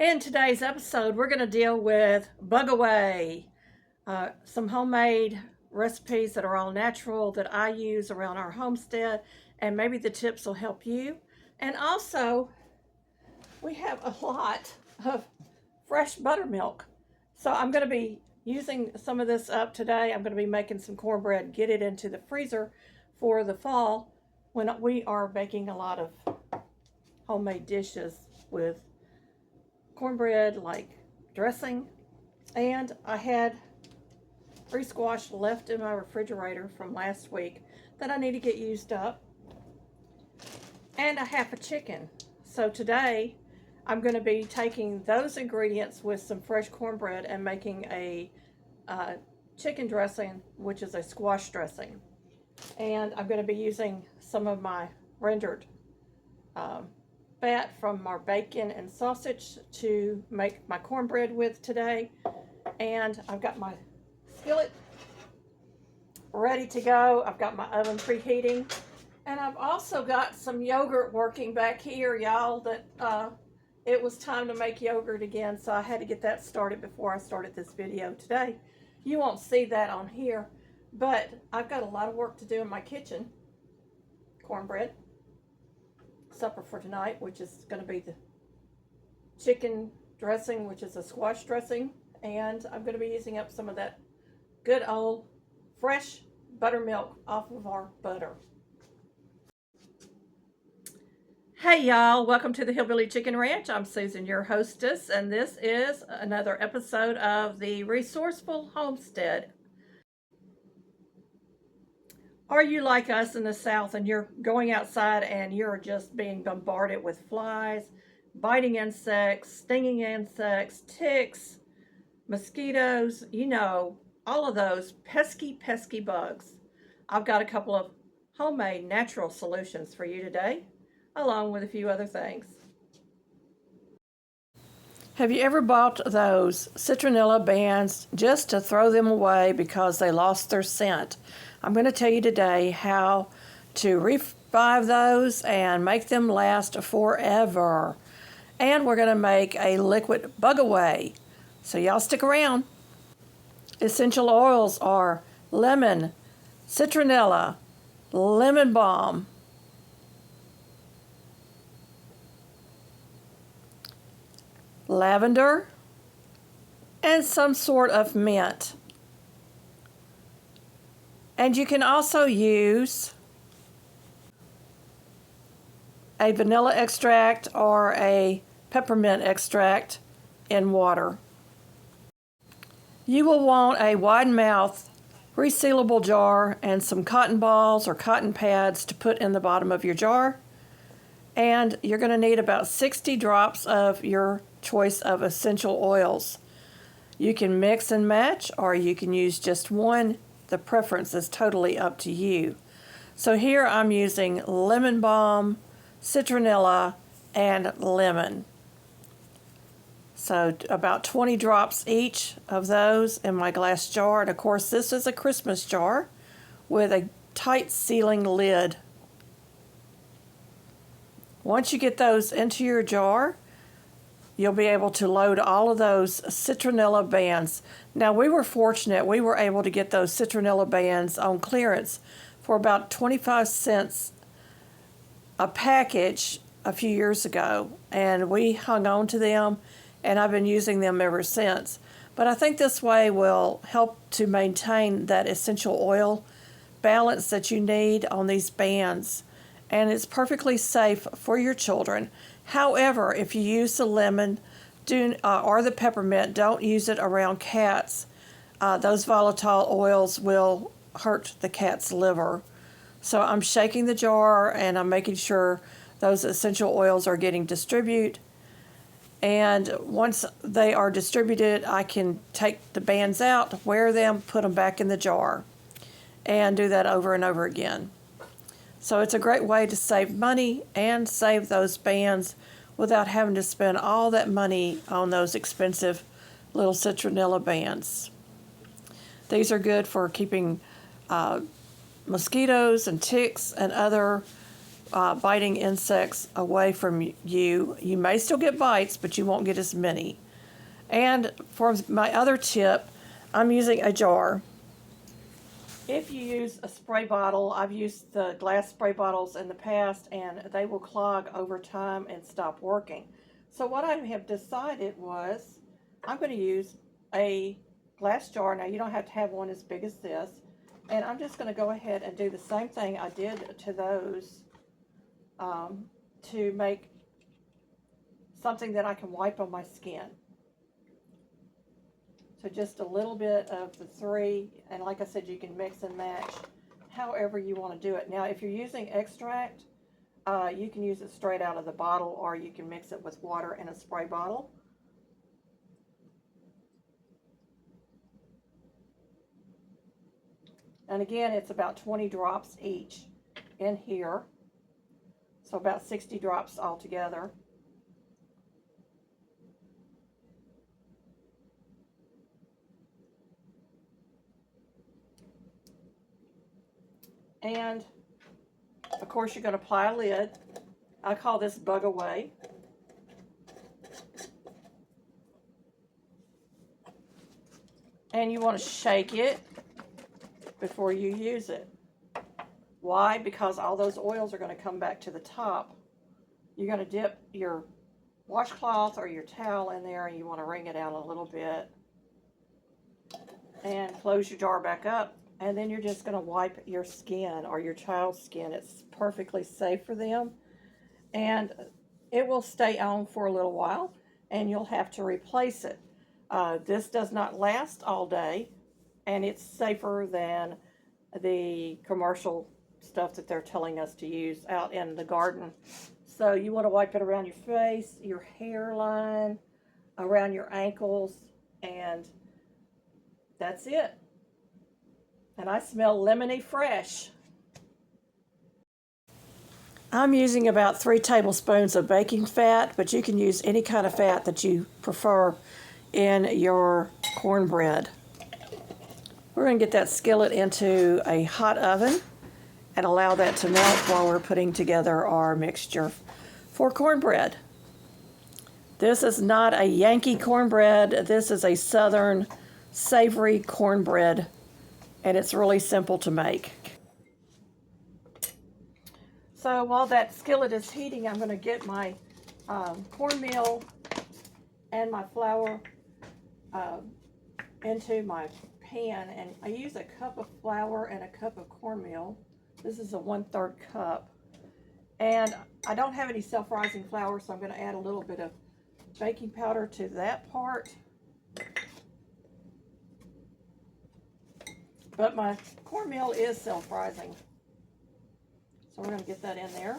In today's episode, we're going to deal with bug away, some homemade recipes that are all natural that I use around our homestead, and maybe the tips will help you. And also, we have a lot of fresh buttermilk. So I'm going to be using some of this up today. I'm going to be making some cornbread, get it into the freezer for the fall when we are baking a lot of homemade dishes with cornbread like dressing. And I had 3 squash left in my refrigerator from last week that I need to get used up, and a half a chicken. So today I'm going to be taking those ingredients with some fresh cornbread and making a chicken dressing, which is a squash dressing. And I'm going to be using some of my rendered fat from our bacon and sausage to make my cornbread with today. And I've got my skillet ready to go. I've got my oven preheating, and I've also got some yogurt working back here, y'all, that it was time to make yogurt again, so I had to get that started before I started this video today. You won't see that on here, but I've got a lot of work to do in my kitchen. Cornbread supper for tonight, which is going to be the chicken dressing, which is a squash dressing, and I'm going to be using up some of that good old fresh buttermilk off of our butter. Hey y'all, welcome to the Hillbilly Chicken Ranch. I'm Susan, your hostess, and this is another episode of the Resourceful Homestead. Are you like us in the South and you're going outside and you're just being bombarded with flies, biting insects, stinging insects, ticks, mosquitoes, you know, all of those pesky, pesky bugs? I've got a couple of homemade natural solutions for you today, along with a few other things. Have you ever bought those citronella bands just to throw them away because they lost their scent? I'm going to tell you today how to revive those and make them last forever. And we're going to make a liquid bug away. So y'all stick around. Essential oils are lemon, citronella, lemon balm, lavender, and some sort of mint. And you can also use a vanilla extract or a peppermint extract in water. You will want a wide mouth resealable jar and some cotton balls or cotton pads to put in the bottom of your jar. And you're going to need about 60 drops of your choice of essential oils. You can mix and match, or you can use just one. The preference is totally up to you. So here I'm using lemon balm, citronella, and lemon. So about 20 drops each of those in my glass jar. And of course, this is a Christmas jar with a tight sealing lid. Once you get those into your jar, you'll be able to load all of those citronella bands. Now, we were fortunate. We were able to get those citronella bands on clearance for about 25 cents a package a few years ago, and we hung on to them, and I've been using them ever since. But I think this way will help to maintain that essential oil balance that you need on these bands, and it's perfectly safe for your children. However, if you use the lemon or the peppermint, don't use it around cats. Those volatile oils will hurt the cat's liver. So I'm shaking the jar and I'm making sure those essential oils are getting distributed. And once they are distributed, I can take the bands out, wear them, put them back in the jar, and do that over and over again. So it's a great way to save money and save those bands without having to spend all that money on those expensive little citronella bands. These are good for keeping mosquitoes and ticks and other biting insects away from you. You may still get bites, but you won't get as many. And for my other tip, I'm using a jar. If you use a spray bottle, I've used the glass spray bottles in the past, and they will clog over time and stop working. So what I have decided was I'm going to use a glass jar. Now you don't have to have one as big as this. And I'm just going to go ahead and do the same thing I did to those to make something that I can wipe on my skin. So just a little bit of the three, and like I said, you can mix and match however you want to do it. Now, if you're using extract, you can use it straight out of the bottle, or you can mix it with water in a spray bottle. And again, it's about 20 drops each in here, so about 60 drops altogether. And of course you're going to apply a lid. I call this bug away. And you want to shake it before you use it. Why? Because all those oils are going to come back to the top. You're going to dip your washcloth or your towel in there, and you want to wring it out a little bit. And close your jar back up. And then you're just going to wipe your skin or your child's skin. It's perfectly safe for them. And it will stay on for a little while, and you'll have to replace it. This does not last all day, and it's safer than the commercial stuff that they're telling us to use out in the garden. So you want to wipe it around your face, your hairline, around your ankles, and that's it. And I smell lemony fresh. I'm using about 3 tablespoons of baking fat, but you can use any kind of fat that you prefer in your cornbread. We're going to get that skillet into a hot oven and allow that to melt while we're putting together our mixture for cornbread. This is not a Yankee cornbread. This is a Southern savory cornbread, and it's really simple to make. So while that skillet is heating, I'm going to get my cornmeal and my flour into my pan, and I use a cup of flour and a cup of cornmeal. This is a 1/3 cup, and I don't have any self-rising flour, so I'm going to add a little bit of baking powder to that part. But my cornmeal is self-rising, so we're going to get that in there.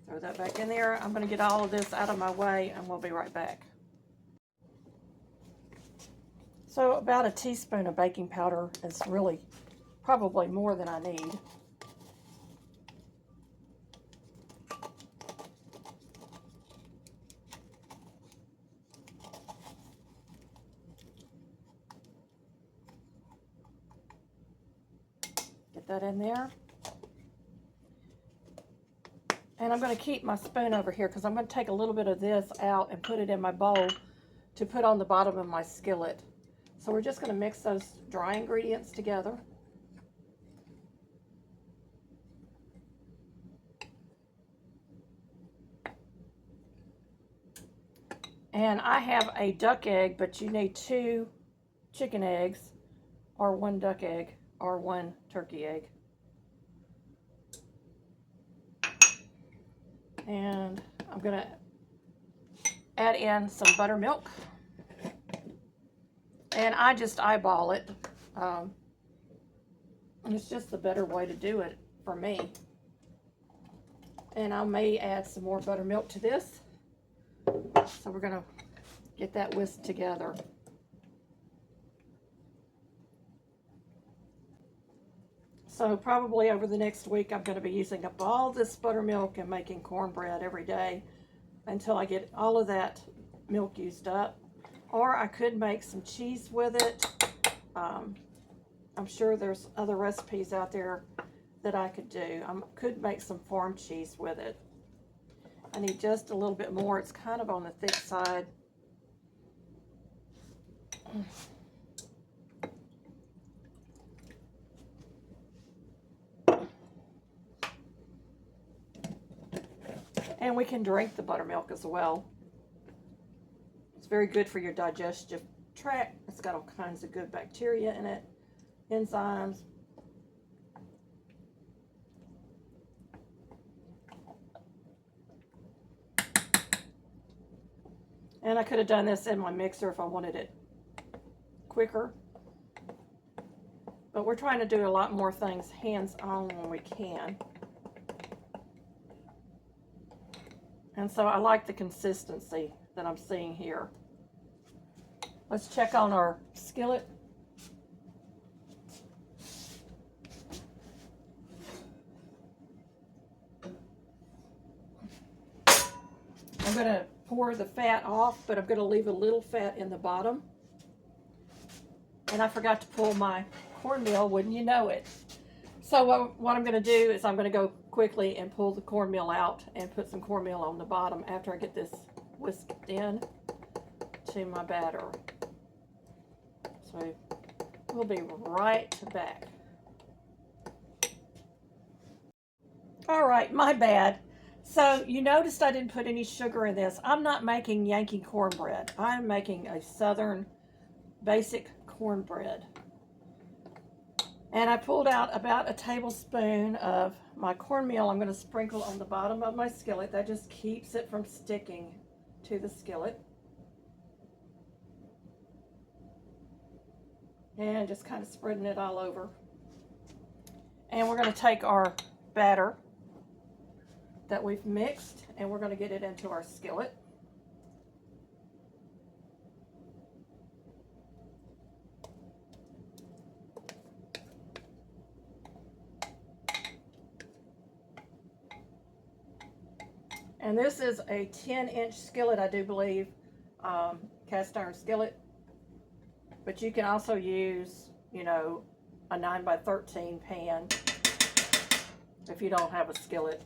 Throw that back in there. I'm going to get all of this out of my way, and we'll be right back. So about a teaspoon of baking powder is really probably more than I need. Get that in there. And I'm going to keep my spoon over here because I'm going to take a little bit of this out and put it in my bowl to put on the bottom of my skillet. So we're just going to mix those dry ingredients together. And I have a duck egg, but you need 2 chicken eggs, or 1 duck egg, or 1 turkey egg. And I'm going to add in some buttermilk. And I just eyeball it. And it's just the better way to do it for me. And I may add some more buttermilk to this. So we're going to get that whisked together. So probably over the next week, I'm going to be using up all this buttermilk and making cornbread every day until I get all of that milk used up. Or I could make some cheese with it I'm sure there's other recipes out there that I could do. I could make some farm cheese with it. I need just a little bit more. It's kind of on the thick side. And we can drink the buttermilk as well. It's very good for your digestive tract. It's got all kinds of good bacteria in it, enzymes. And I could have done this in my mixer if I wanted it quicker. But we're trying to do a lot more things hands-on when we can. And so I like the consistency that I'm seeing here. Let's check on our skillet. I'm going to pour the fat off, but I'm going to leave a little fat in the bottom. And I forgot to pull my cornmeal, wouldn't you know it? So what I'm going to do is I'm going to go quickly and pull the cornmeal out and put some cornmeal on the bottom after I get this whisked in to my batter. So we'll be right back. All right, my bad. So you noticed I didn't put any sugar in this. I'm not making Yankee cornbread. I'm making a Southern basic cornbread. And I pulled out about a tablespoon of my cornmeal. I'm going to sprinkle on the bottom of my skillet. That just keeps it from sticking to the skillet. And just kind of spreading it all over. And we're going to take our batter that we've mixed and we're going to get it into our skillet. And this is a 10-inch skillet, I do believe, cast iron skillet. But you can also use, you know, a 9x13 pan if you don't have a skillet.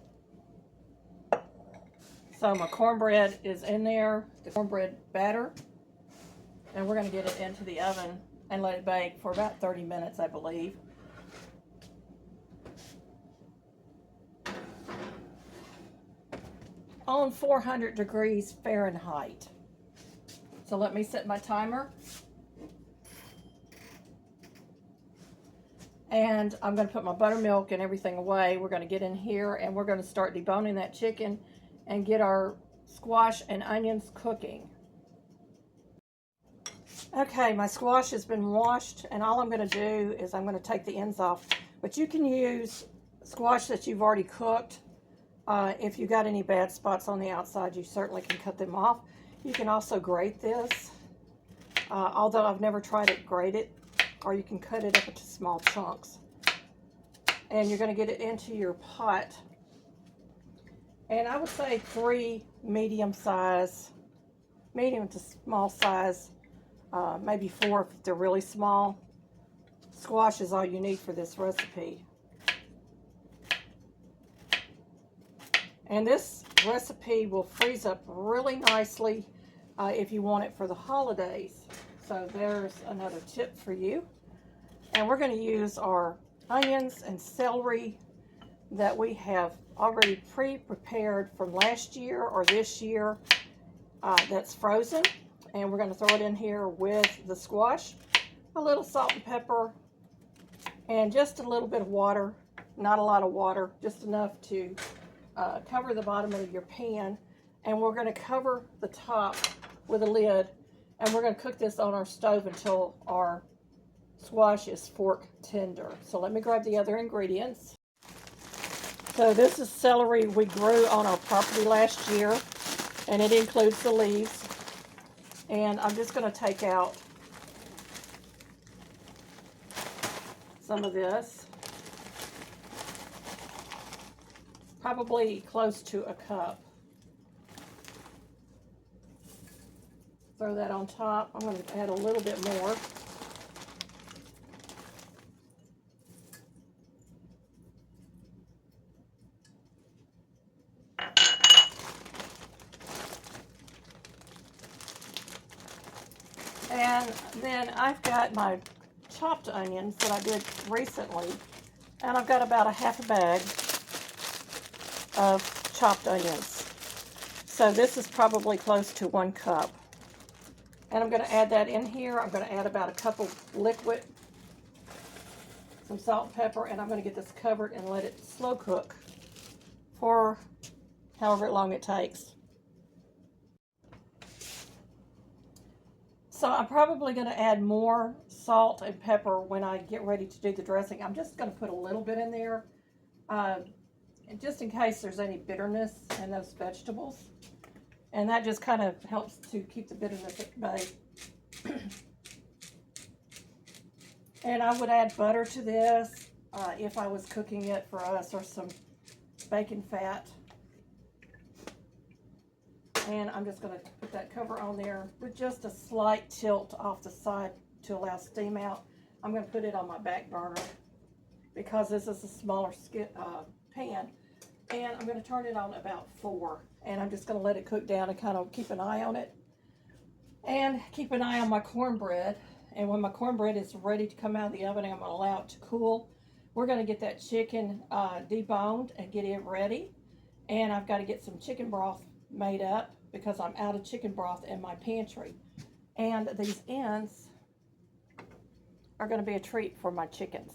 So my cornbread is in there, the cornbread batter, and we're going to get it into the oven and let it bake for about 30 minutes, I believe. On 400 degrees Fahrenheit. So let me set my timer. And I'm going to put my buttermilk and everything away. We're going to get in here and we're going to start deboning that chicken and get our squash and onions cooking. Okay, my squash has been washed and all I'm going to do is I'm going to take the ends off. But you can use squash that you've already cooked. If you got any bad spots on the outside, you certainly can cut them off. You can also grate this, although I've never tried it grated, or you can cut it up into small chunks. And you're going to get it into your pot. And I would say 3 medium to small size, maybe 4 if they're really small. Squash is all you need for this recipe. And this recipe will freeze up really nicely if you want it for the holidays. So there's another tip for you. And we're going to use our onions and celery that we have already pre-prepared from last year or this year that's frozen. And we're going to throw it in here with the squash, a little salt and pepper, and just a little bit of water. Not a lot of water, just enough to cover the bottom of your pan, and we're going to cover the top with a lid, and we're going to cook this on our stove until our squash is fork tender. So let me grab the other ingredients. So this is celery we grew on our property last year, and it includes the leaves. And I'm just going to take out some of this. Probably close to a cup. Throw that on top. I'm going to add a little bit more. And then I've got my chopped onions that I did recently, and I've got about a half a bag of chopped onions. So this is probably close to 1 cup. And I'm going to add that in here. I'm going to add about a cup of liquid, some salt and pepper, and I'm going to get this covered and let it slow cook for however long it takes. So I'm probably going to add more salt and pepper when I get ready to do the dressing. I'm just going to put a little bit in there, just in case there's any bitterness in those vegetables. And that just kind of helps to keep the bitterness at bay. And I would add butter to this if I was cooking it for us, or some bacon fat. And I'm just going to put that cover on there with just a slight tilt off the side to allow steam out. I'm going to put it on my back burner because this is a smaller pan. And I'm going to turn it on about 4. And I'm just going to let it cook down and kind of keep an eye on it. And keep an eye on my cornbread. And when my cornbread is ready to come out of the oven, I'm going to allow it to cool. We're going to get that chicken deboned and get it ready. And I've got to get some chicken broth made up because I'm out of chicken broth in my pantry. And these ends are going to be a treat for my chickens.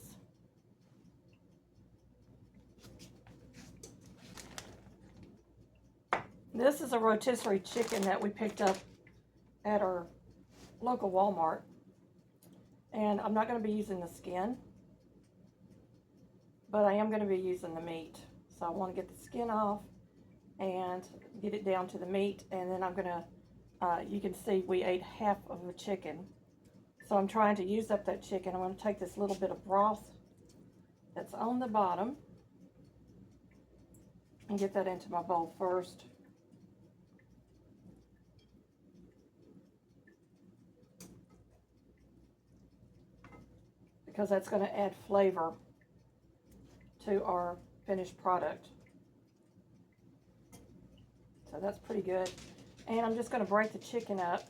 This is a rotisserie chicken that we picked up at our local Walmart. And I'm not going to be using the skin, but I am going to be using the meat. So I want to get the skin off and get it down to the meat. And then I'm going to, you can see we ate half of the chicken. So I'm trying to use up that chicken. I'm going to take this little bit of broth that's on the bottom and get that into my bowl first. Because that's going to add flavor to our finished product. So that's pretty good. And I'm just going to break the chicken up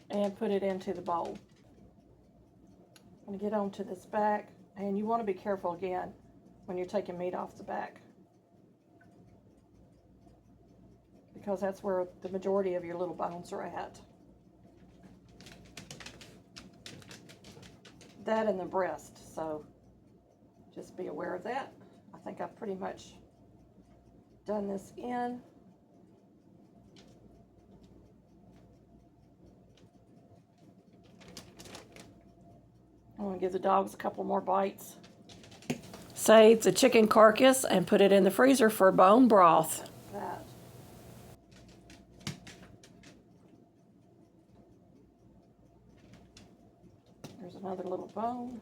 and put it into the bowl. I'm going to get onto this back, and you want to be careful again when you're taking meat off the back, because that's where the majority of your little bones are at. That and the breast, so just be aware of that. I think I've pretty much done this in. I'm going to give the dogs a couple more bites. Save the chicken carcass and put it in the freezer for bone broth. There's another little bone.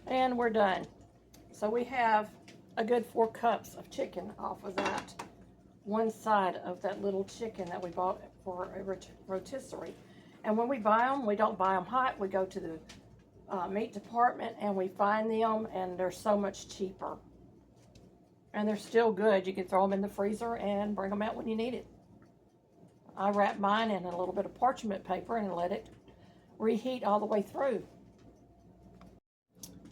And we're done. So we have a good 4 cups of chicken off of that one side of that little chicken that we bought for a rotisserie. And when we buy them, we don't buy them hot. We go to the meat department and we find them, and they're so much cheaper. And they're still good. You can throw them in the freezer and bring them out when you need it. I wrap mine in a little bit of parchment paper and let it reheat all the way through.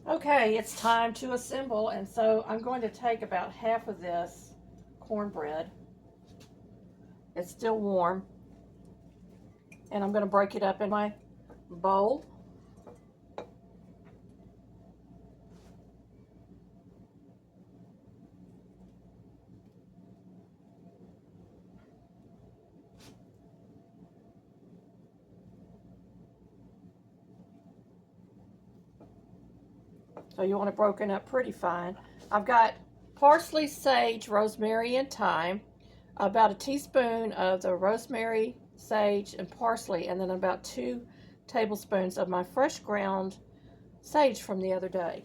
Okay, it's time to assemble, and so I'm going to take about half of this cornbread. It's still warm, and I'm going to break it up in my bowl. So you want it broken up pretty fine. I've got parsley, sage, rosemary, and thyme, about a teaspoon of the rosemary, sage, and parsley, and then about 2 tablespoons of my fresh ground sage from the other day.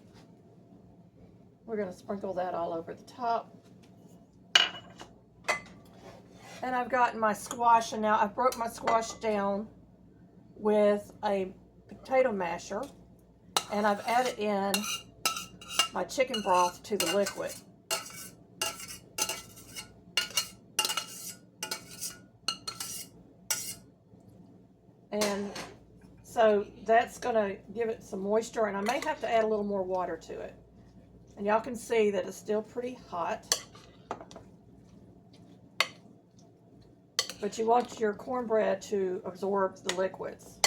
We're going to sprinkle that all over the top. And I've gotten my squash, and now I've broke my squash down with a potato masher, and I've added in my chicken broth to the liquid. And so that's going to give it some moisture, and I may have to add a little more water to it. And y'all can see that it's still pretty hot. But you want your cornbread to absorb the liquids.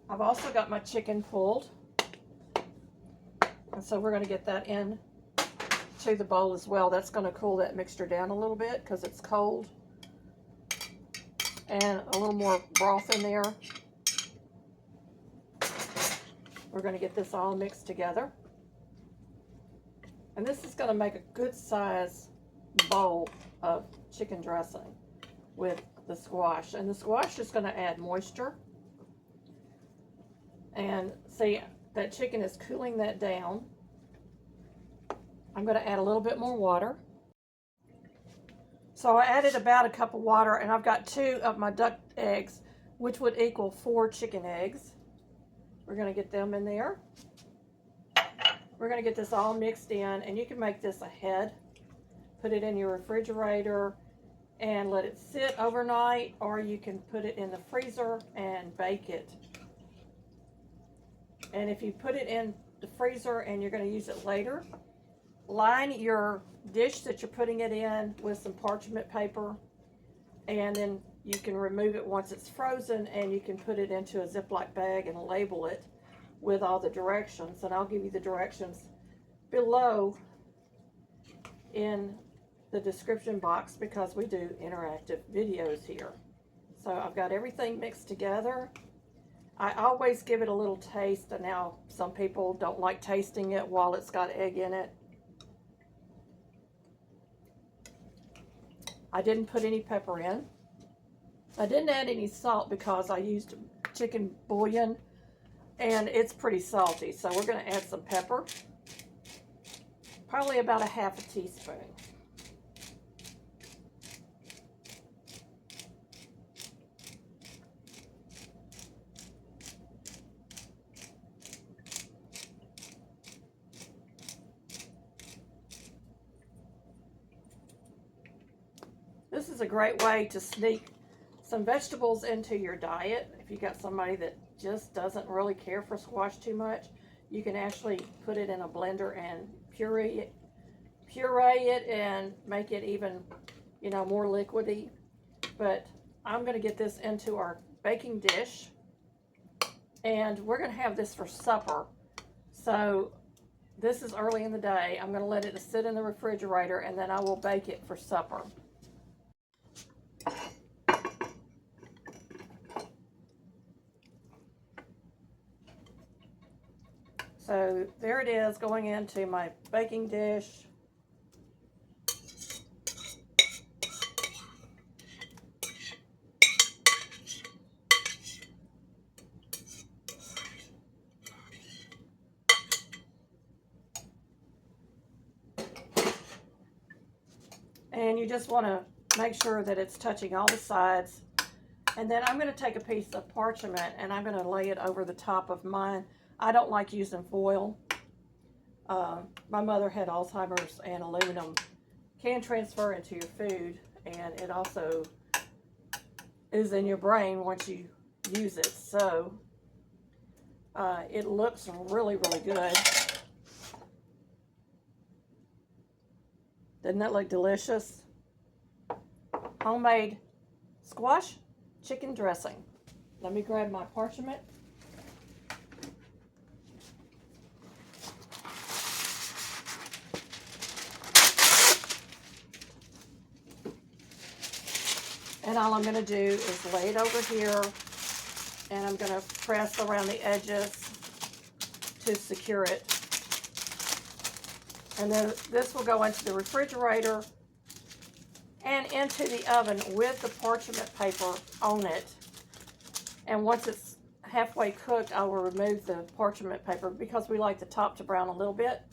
I've also got my chicken pulled. And so we're going to get that in to the bowl as well. That's going to cool that mixture down a little bit because it's cold. And a little more broth in there. We're going to get this all mixed together. And this is going to make a good size bowl of chicken dressing with the squash. And the squash is going to add moisture. And see, that chicken is cooling that down. I'm going to add a little bit more water. So I added about a cup of water, and I've got 2 of my duck eggs, which would equal 4 chicken eggs. We're going to get them in there. We're going to get this all mixed in, and you can make this ahead. Put it in your refrigerator and let it sit overnight, or you can put it in the freezer and bake it. And if you put it in the freezer and you're going to use it later, line your dish that you're putting it in with some parchment paper, and then you can remove it once it's frozen, and you can put it into a Ziploc bag and label it with all the directions. And I'll give you the directions below in the description box because we do interactive videos here. So I've got everything mixed together. I always give it a little taste, and now some people don't like tasting it while it's got egg in it. I didn't put any pepper in. I didn't add any salt because I used chicken bouillon and it's pretty salty. So we're going to add some pepper. Probably about a half a teaspoon. This is a great way to sneak some vegetables into your diet. If you got somebody that just doesn't really care for squash too much, you can actually put it in a blender and puree it and make it even, more liquidy. But I'm going to get this into our baking dish, and we're going to have this for supper. So this is early in the day. I'm going to let it sit in the refrigerator, and then I will bake it for supper. So there it is going into my baking dish. And you just want to make sure that it's touching all the sides. And then I'm going to take a piece of parchment and I'm going to lay it over the top of mine. I don't like using foil. My mother had Alzheimer's, and aluminum can transfer into your food, and it also is in your brain once you use it. So it looks really, really good. Doesn't that look delicious? Homemade squash chicken dressing. Let me grab my parchment. And all I'm going to do is lay it over here, and I'm going to press around the edges to secure it. And then this will go into the refrigerator and into the oven with the parchment paper on it. And once it's halfway cooked, I will remove the parchment paper because we like the top to brown a little bit.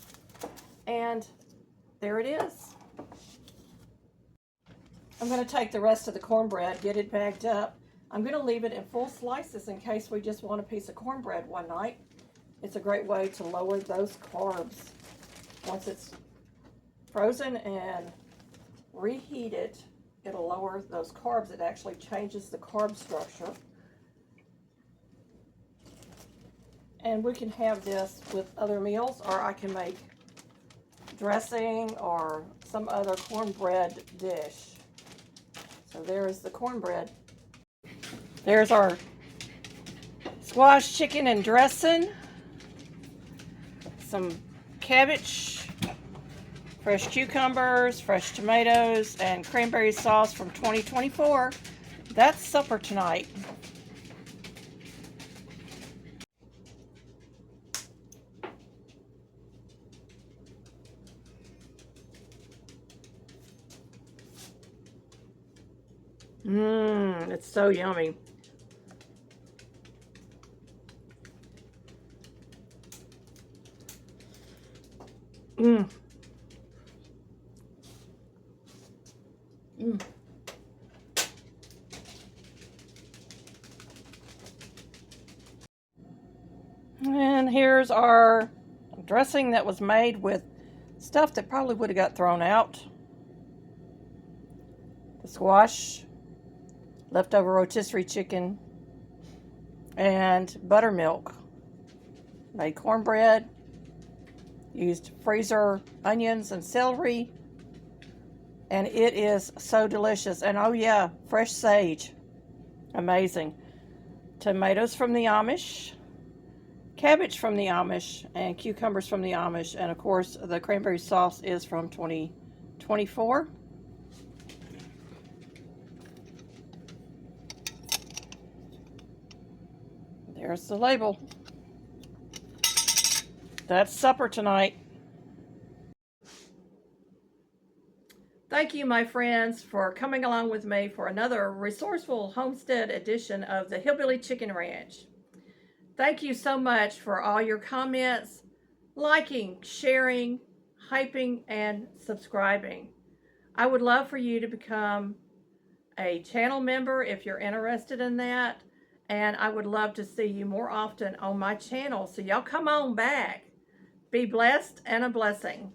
And there it is. I'm going to take the rest of the cornbread, get it bagged up, I'm going to leave it in full slices in case we just want a piece of cornbread one night. It's a great way to lower those carbs. Once it's frozen and reheated, it'll lower those carbs. It actually changes the carb structure. And we can have this with other meals, or I can make dressing or some other cornbread dish. So there's the cornbread. There's our squash, chicken, and dressing. Some cabbage, fresh cucumbers, fresh tomatoes, and cranberry sauce from 2024. That's supper tonight. It's so yummy. And here's our dressing that was made with stuff that probably would have got thrown out. The squash, leftover rotisserie chicken, and buttermilk. Made cornbread, used freezer onions and celery, and it is so delicious. And oh yeah, fresh sage. Amazing. Tomatoes from the Amish, cabbage from the Amish, and cucumbers from the Amish, and of course the cranberry sauce is from 2024. There's the label. That's supper tonight. Thank you, my friends, for coming along with me for another resourceful homestead edition of the Hillbilly Chicken Ranch. Thank you so much for all your comments, liking, sharing, hyping, and subscribing. I would love for you to become a channel member if you're interested in that. And I would love to see you more often on my channel. So y'all come on back. Be blessed and a blessing.